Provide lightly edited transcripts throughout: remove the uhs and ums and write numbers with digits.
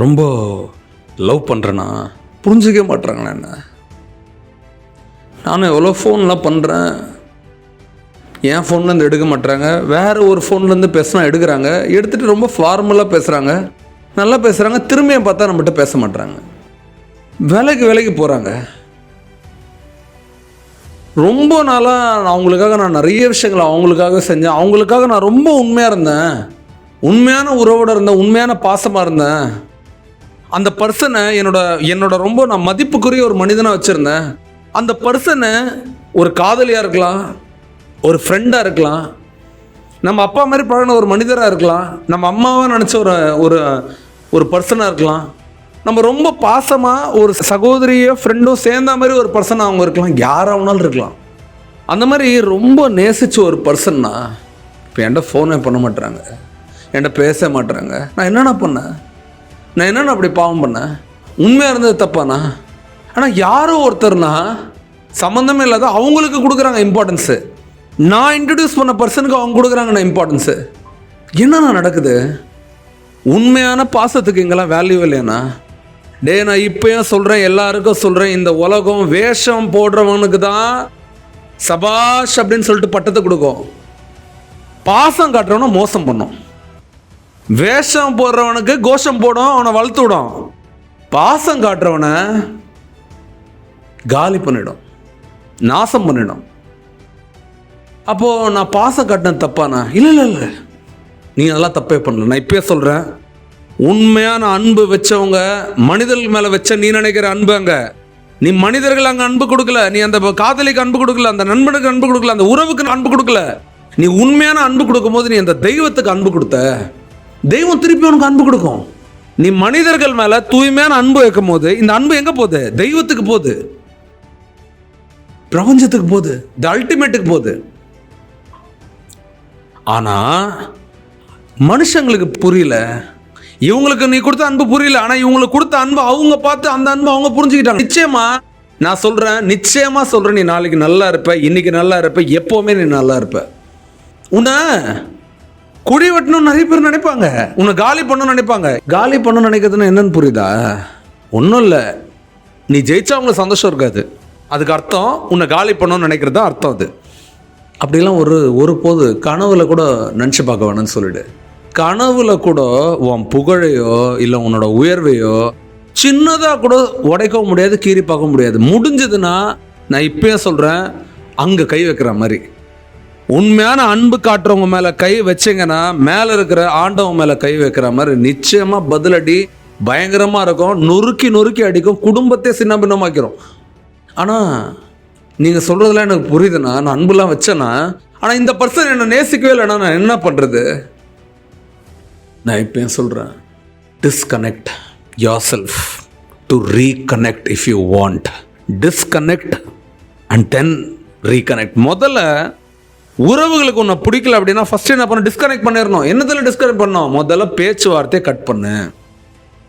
ரொம்ப லவ் பண்ணுறேன்னா புரிஞ்சிக்க மாட்றாங்கண்ணா என்ன. நானும் எவ்வளோ ஃபோன்லாம் பண்ணுறேன், என் ஃபோன்லேருந்து எடுக்க மாட்றாங்க. வேறு ஒரு ஃபோன்லேருந்து பேசினா எடுக்கிறாங்க, எடுத்துகிட்டு ரொம்ப ஃபார்மலாக பேசுகிறாங்க, நல்லா பேசுகிறாங்க. திரும்பியும் பார்த்தா நம்மகிட்ட பேச மாட்றாங்க, விலைக்கு போகிறாங்க. ரொம்ப நாளாக அவங்களுக்காக நான் நிறைய விஷயங்களை அவங்களுக்காக செஞ்சேன். அவங்களுக்காக நான் ரொம்ப உண்மையாக இருந்தேன், உண்மையான உறவோடு இருந்தேன், உண்மையான பாசமாக இருந்தேன். அந்த பர்சனை என்னோட ரொம்ப நான் மதிப்புக்குரிய ஒரு மனிதனாக வச்சுருந்தேன். அந்த பர்சனை ஒரு காதலியாக இருக்கலாம், ஒரு ஃப்ரெண்டாக இருக்கலாம், நம்ம அப்பா மாதிரி பழகின ஒரு மனிதராக இருக்கலாம், நம்ம அம்மாவாக நினச்ச ஒரு பர்சனாக இருக்கலாம், நம்ம ரொம்ப பாசமாக ஒரு சகோதரியோ ஃப்ரெண்டோ சேர்ந்த மாதிரி ஒரு பர்சனாக அவங்க இருக்கலாம், யாராவனாலும் இருக்கலாம். அந்த மாதிரி ரொம்ப நேசித்த ஒரு பர்சன்னா இப்போ என்கிட்ட ஃபோனே பண்ண மாட்டுறாங்க, என்கிட்ட பேச மாட்டுறாங்க. நான் என்னென்ன பண்ணேன்? நான் என்னென்ன அப்படி பாவம் பண்ணேன்? உண்மையாக இருந்தது தப்பாண்ணா? ஆனால் யாரோ ஒருத்தர்னா சம்மந்தமே இல்லாத அவங்களுக்கு கொடுக்குறாங்க இம்பார்ட்டன்ஸு. நான் இன்ட்ரடியூஸ் பண்ண பர்சனுக்கு அவங்க கொடுக்குறாங்கண்ணா இம்பார்ட்டன்ஸு. என்னண்ணா நடக்குது? உண்மையான பாசத்துக்கு இங்கெல்லாம் வேல்யூ இல்லையாண்ணா? நான் இப்போயும் சொல்கிறேன், எல்லாருக்கும் சொல்கிறேன், இந்த உலகம் வேஷம் போடுறவனுக்கு தான் சபாஷ் அப்படின்னு சொல்லிட்டு பட்டத்தை கொடுக்கும். பாசம் காட்டுறவனை மோசம் பண்ணும். வேஷம் போடுறவனுக்கு கோஷம் போடும், அவனை வளர்த்து விடும். பாசம் காட்டுறவனை காலி பண்ணிடும், நாசம் பண்ணிடும். அப்போது நான் பாசம் காட்டினது தப்பாண்ணா? இல்லை, நீ அதெல்லாம் தப்பே பண்ணல. நான் இப்பயே சொல்கிறேன், உண்மையான அன்பு வச்சவங்க மனிதர்கள் மேலே வச்ச நீ நினைக்கிற அன்பு அங்கே நீ மனிதர்கள் அங்கே அன்பு கொடுக்கல, நீ அந்த காதலிக்கு அன்பு கொடுக்கல, அந்த நண்பனுக்கு அன்பு கொடுக்கல, அந்த உறவுக்கு அன்பு கொடுக்கல. நீ உண்மையான அன்பு கொடுக்கும் போது நீ அந்த தெய்வத்துக்கு அன்பு கொடுத்த, தெய்வம் திருப்பி உனக்கு அன்பு கொடுக்கும். நீ மனிதர்கள் மேலே தூய்மையான அன்பு வைக்கும் போது இந்த அன்பு எங்கே போகுது? தெய்வத்துக்கு போகுது, பிரபஞ்சத்துக்கு போகுது, த அல்டிமேட்டுக்கு போகுது. ஆனால் மனுஷங்களுக்கு புரியல, இவங்களுக்கு நீ கொடுத்த அன்பு புரியல. ஆனால் இவங்களுக்கு கொடுத்த அன்பு அவங்க பார்த்து அந்த அன்பு அவங்க புரிஞ்சுக்கிட்டாங்க. நிச்சயமா நான் சொல்கிறேன், நிச்சயமாக சொல்கிறேன், நீ நாளைக்கு நல்லா இருப்ப, இன்னைக்கு நல்லா இருப்ப, எப்போவுமே நீ நல்லா இருப்ப. உன்னை குடி வெட்டணும்னு நிறைய பேர் நினைப்பாங்க, உன்னை காலி பண்ணணும்னு நினைப்பாங்க. காலி பண்ணணும்னு நினைக்கிறதுன்னு என்னன்னு புரியுதா? ஒன்றும் இல்லை, நீ ஜெயிச்சா அவங்களுக்கு சந்தோஷம் இருக்காது. அதுக்கு அர்த்தம் உன்னை காலி பண்ணணும்னு நினைக்கிறது தான் அர்த்தம். அது அப்படிலாம் ஒரு போது கனவுல கூட நினச்சி பார்க்க வேணும்னு சொல்லிடு. கனவுல கூட உன் புகழையோ இல்லை உன்னோட உயர்வையோ சின்னதாக கூட உடைக்கவும் முடியாது, கீறி பார்க்க முடியாது. முடிஞ்சதுன்னா நான் இப்பயே சொல்கிறேன், அங்கே கை வைக்கிற மாதிரி உண்மையான அன்பு காட்டுறவங்க மேலே கை வச்சிங்கன்னா மேலே இருக்கிற ஆண்டவன் மேலே கை வைக்கிற மாதிரி நிச்சயமாக பதிலடி பயங்கரமாக இருக்கும். நொறுக்கி அடிக்கும், குடும்பத்தை சின்ன பின்னமாக்கிறோம். ஆனால் நீங்கள் சொல்கிறதுலாம் எனக்கு புரியுதுண்ணா, நான் அன்புலாம் வச்சேன்னா, ஆனால் இந்த பர்சன் என்னை நேசிக்கவே இல்லைண்ணா, நான் என்ன பண்ணுறது? நான் இப்போயும் சொல்கிறேன், disconnect your self to reconnect if you want. Disconnect and then reconnect. முதல்ல உறவுகளுக்கு ஒன்று பிடிக்கல அப்படின்னா ஃபஸ்ட்டு என்ன பண்ண? டிஸ்கனெக்ட் பண்ணிடணும். என்னதில் டிஸ்கனெக்ட் பண்ணணும்? முதல்ல பேச்சுவார்த்தையை கட் பண்ணு,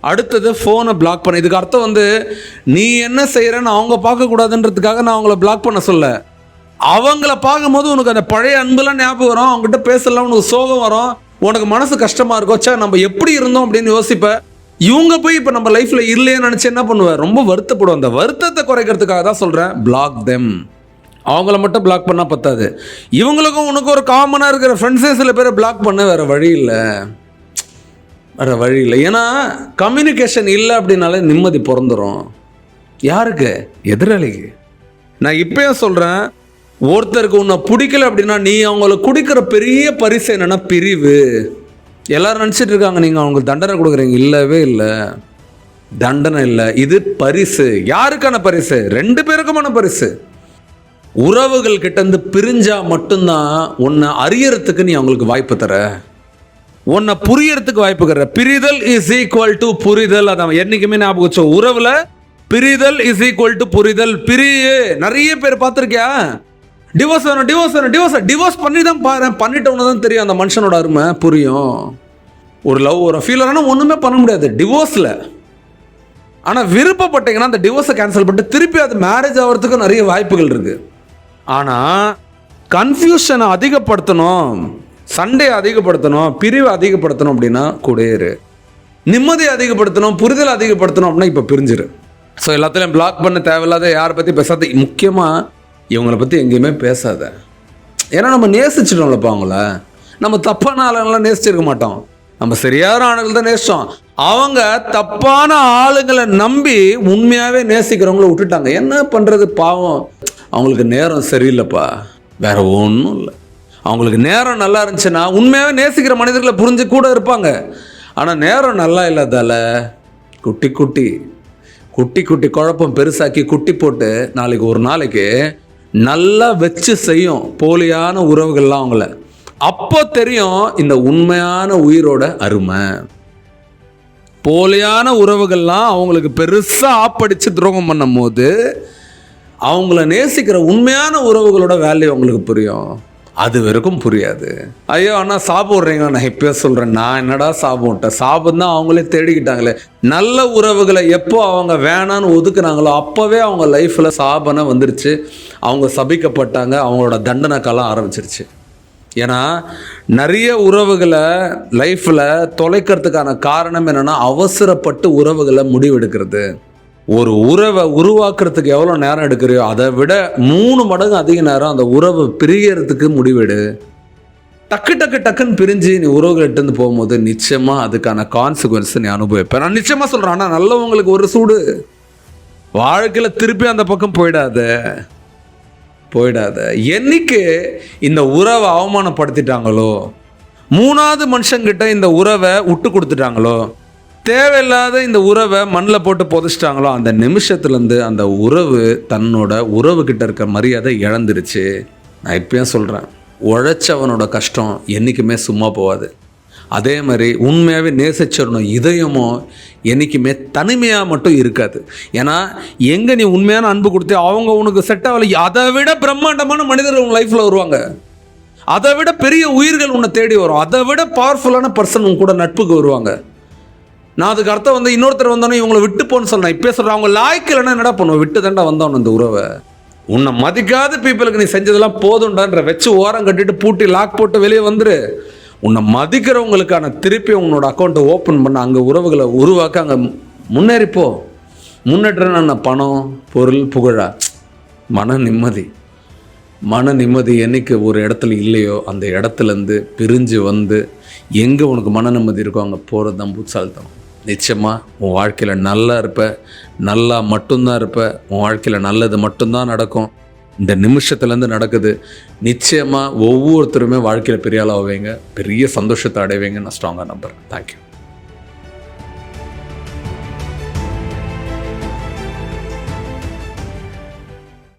அடுத்தது ஃபோனை பிளாக் பண்ணு. இதுக்கு அர்த்தம் நீ என்ன செய்கிறேன்னு அவங்க பார்க்கக்கூடாதுன்றதுக்காக நான் அவங்கள பிளாக் பண்ண சொல்ல. அவங்கள பார்க்கும்போது உனக்கு அந்த பழைய அன்புலாம் ஞாபகம் வரும், அவங்ககிட்ட பேசலாம், உனக்கு சோகம் வரும், உனக்கு மனசு கஷ்டமாக இருக்கும். சே, நம்ம எப்படி இருந்தோம் அப்படின்னு யோசிப்ப. இவங்க போய் இப்போ நம்ம லைஃப்பில் இல்லையே நினச்சி என்ன பண்ணுவேன்? ரொம்ப வருத்தப்படுவோம். அந்த வருத்தத்தை குறைக்கிறதுக்காக தான் சொல்கிறேன், பிளாக் தெம். அவங்கள மட்டும் பிளாக் பண்ணால் பத்தாது, இவங்களுக்கும் உனக்கு ஒரு காமனாக இருக்கிற ஃப்ரெண்ட்ஸே சில பேரை பிளாக் பண்ண வேறு வழி இல்லை. ஏன்னா கம்யூனிகேஷன் இல்லை அப்படின்னாலே நிம்மதி பிறந்துடும். யாருக்கு? எதிராளிக்கு. நான் இப்பயும் சொல்கிறேன், ஒருத்தருக்கு உன்னை பிடிக்கல அப்படின்னா நீ அவங்களுக்கு கொடுக்குற பெரிய பரிசு என்னென்னா பிரிவு. எல்லோரும் நினச்சிட்டு இருக்காங்க நீங்கள் அவங்க தண்டனை கொடுக்குறீங்க. இல்லவே இல்லை, தண்டனை இல்லை, இது பரிசு. யாருக்கான பரிசு? 2 பேருக்குமான பரிசு. உறவுகள் கிட்டேருந்து பிரிஞ்சா மட்டும்தான் உன்னை அறியறதுக்கு நீ அவங்களுக்கு வாய்ப்பு தர, உன்னை புரியறதுக்கு வாய்ப்பு தர. பிரிதல் இஸ் ஈக்குவல் டு புரிதல். அதான் என்னைக்குமே ஞாபகம் வச்சோம். உறவுல பிரிதல் இஸ் ஈக்குவல் டு புரிதல். நிறைய பேர் பார்த்துருக்கியா? டிவோர்ஸ் பண்ணி தான் பாரு, பண்ணிட்டவனு தான் தெரியும் அந்த மனுஷனோட அருமை புரியும். ஒரு லவ் ஒரு ஃபீல் ஆனால் ஒன்றுமே பண்ண முடியாது டிவோர்ஸில். ஆனால் விருப்பப்பட்டீங்கன்னா அந்த டிவோர்ஸை கேன்சல் பண்ணிட்டு திருப்பி அது மேரேஜ் ஆகிறதுக்கும் நிறைய வாய்ப்புகள் இருக்குது. ஆனால் கன்ஃபியூஷனை அதிகப்படுத்தணும், சண்டையை அதிகப்படுத்தணும், பிரிவை அதிகப்படுத்தணும் அப்படின்னா கூடயே இரு. நிம்மதியை அதிகப்படுத்தணும், புரிதலை அதிகப்படுத்தணும் அப்படின்னா இப்போ பிரிஞ்சிரு. ஸோ எல்லாத்துலேயும் பிளாக் பண்ண தேவையில்லாத, யாரை பற்றி பேசாத, முக்கியமாக இவங்களை பற்றி எங்கேயுமே பேசாத. ஏன்னா நம்ம நேசிச்சிட்டோம்லப்பா அவங்கள. நம்ம தப்பான ஆளுங்களாம் நேசிச்சிருக்க மாட்டோம், நம்ம சரியான ஆளுங்கள் தான் நேசித்தோம். அவங்க தப்பான ஆளுங்களை நம்பி உண்மையாகவே நேசிக்கிறவங்கள விட்டுட்டாங்க. என்ன பண்ணுறது, பாவம். அவங்களுக்கு நேரம் சரியில்லைப்பா, வேற ஒன்றும் இல்லை. அவங்களுக்கு நேரம் நல்லா இருந்துச்சுன்னா உண்மையாகவே நேசிக்கிற மனிதர்களை புரிஞ்சு கூட இருப்பாங்க. ஆனால் நேரம் நல்லா இல்லாதால குட்டி குட்டி குட்டி குட்டி குழப்பம் பெருசாக்கி குட்டி போட்டு நாளைக்கு ஒரு நாளைக்கு நல்லா வச்சு செய்யும் போலியான உறவுகள்லாம் அவங்கள. அப்போ தெரியும் இந்த உண்மையான உயிரோட அருமை. போலியான உறவுகள்லாம் அவங்களுக்கு பெருசாக ஆப்படித்து துரோகம் பண்ணும் போது அவங்கள நேசிக்கிற உண்மையான உறவுகளோட வேல்யூ அவங்களுக்கு புரியும். அது வரைக்கும் புரியாது. ஐயோ அண்ணா சாபம் விட்றீங்க, நான் இப்பயே சொல்கிறேன், நான் என்னடா சாபம் விட்டேன்? சாபம் தான் அவங்களே தேடிக்கிட்டாங்களே. நல்ல உறவுகளை எப்போ அவங்க வேணான்னு ஒதுக்குனாங்களோ அப்போவே அவங்க லைஃப்பில் சாபனை வந்துருச்சு, அவங்க சபிக்கப்பட்டாங்க, அவங்களோட தண்டனை காலம் ஆரம்பிச்சிருச்சு. ஏன்னா நிறைய உறவுகளை லைஃப்பில் தொலைக்கிறதுக்கான காரணம் என்னென்னா அவசரப்பட்டு உறவுகளை முடிவெடுக்கிறது. ஒரு உறவை உருவாக்குறதுக்கு எவ்வளோ நேரம் எடுக்கிறியோ அதை விட 3 மடங்கு அதிக நேரம் அந்த உறவை பிரியறதுக்கு முடிவெடு. டக்கு டக்கு டக்குன்னு பிரிஞ்சு நீ உறவுகள்கிட்டருந்து போகும்போது நிச்சயமாக அதுக்கான கான்சிக்வன்ஸ் நீ அனுபவிப்பேன். நான் நிச்சயமாக சொல்கிறேன். ஆனால் நல்லவங்களுக்கு ஒரு சூடு, வாழ்க்கையில் திருப்பி அந்த பக்கம் போயிடாத. என்னைக்கு இந்த உறவை அவமானப்படுத்திட்டாங்களோ, 3வது மனுஷங்கிட்ட இந்த உறவை விட்டு கொடுத்துட்டாங்களோ, தேவையில்லாத இந்த உறவை மண்ணில் போட்டு புதைச்சிட்டாங்களோ, அந்த நிமிஷத்துலேருந்து அந்த உறவு தன்னோட உறவுகிட்ட இருக்க மரியாதை இழந்துருச்சு. நான் இப்பயும் சொல்கிறேன், உழைச்சவனோட கஷ்டம் என்றைக்குமே சும்மா போகாது. அதே மாதிரி உண்மையாகவே நேசிச்சிடணும் இதயமும் என்றைக்குமே தனிமையாக மட்டும் இருக்காது. ஏன்னா எங்கே நீ உண்மையான அன்பு கொடுத்து அவங்க உனக்கு செட் ஆகலை, அதை விட பிரம்மாண்டமான மனிதர்கள் உன் லைஃப்பில் வருவாங்க, அதை விட பெரிய உயிர்கள் உன்னை தேடி வரும், அதை விட பவர்ஃபுல்லான பர்சன் உன் கூட நட்புக்கு வருவாங்க. நான் அதுக்கு அர்த்தம் இன்னொருத்தர் வந்தோன்னே இவங்களை விட்டு போன்னு சொல்கிறேன். இப்போ சொல்கிறேன், அவங்க லாய்க்கலைன்னா என்னடா பண்ணுவோம், விட்டு தாண்டா வந்தவன் அந்த உறவை. உன்னை மதிக்காத பீப்புளுக்கு நீ செஞ்சதெல்லாம் போதும்டான்ற வச்சு ஓரம் கட்டிட்டு பூட்டி லாக் போட்டு வெளியே வந்துரு. உன்னை மதிக்கிறவங்களுக்கான திருப்பி உன்னோட அக்கௌண்ட்டை ஓப்பன் பண்ண, அங்கே உறவுகளை உருவாக்க, அங்கே முன்னேறிப்போ. முன்னேற்றம்னா பணம், பொருள், புகழா? மன நிம்மதி என்னைக்கு ஒரு இடத்துல இல்லையோ அந்த இடத்துலேருந்து பிரிஞ்சு வந்து எங்கே உனக்கு மன நிம்மதி இருக்கோ அங்கே போகிறது தான் புத்தால்தான். நிச்சயமாக உன் வாழ்க்கையில் நல்லா இருப்ப, நல்லா மட்டும்தான் இருப்ப, உன் வாழ்க்கையில் நல்லது மட்டும்தான் நடக்கும். இந்த நிமிஷத்துலேருந்து நடக்குது. நிச்சயமாக ஒவ்வொருத்தருமே வாழ்க்கையில் பெரிய ஆளாக ஆவீங்க, பெரிய சந்தோஷத்தை அடைவீங்க. நான் ஸ்ட்ராங்காக நம்புகிறேன். தேங்க்யூ.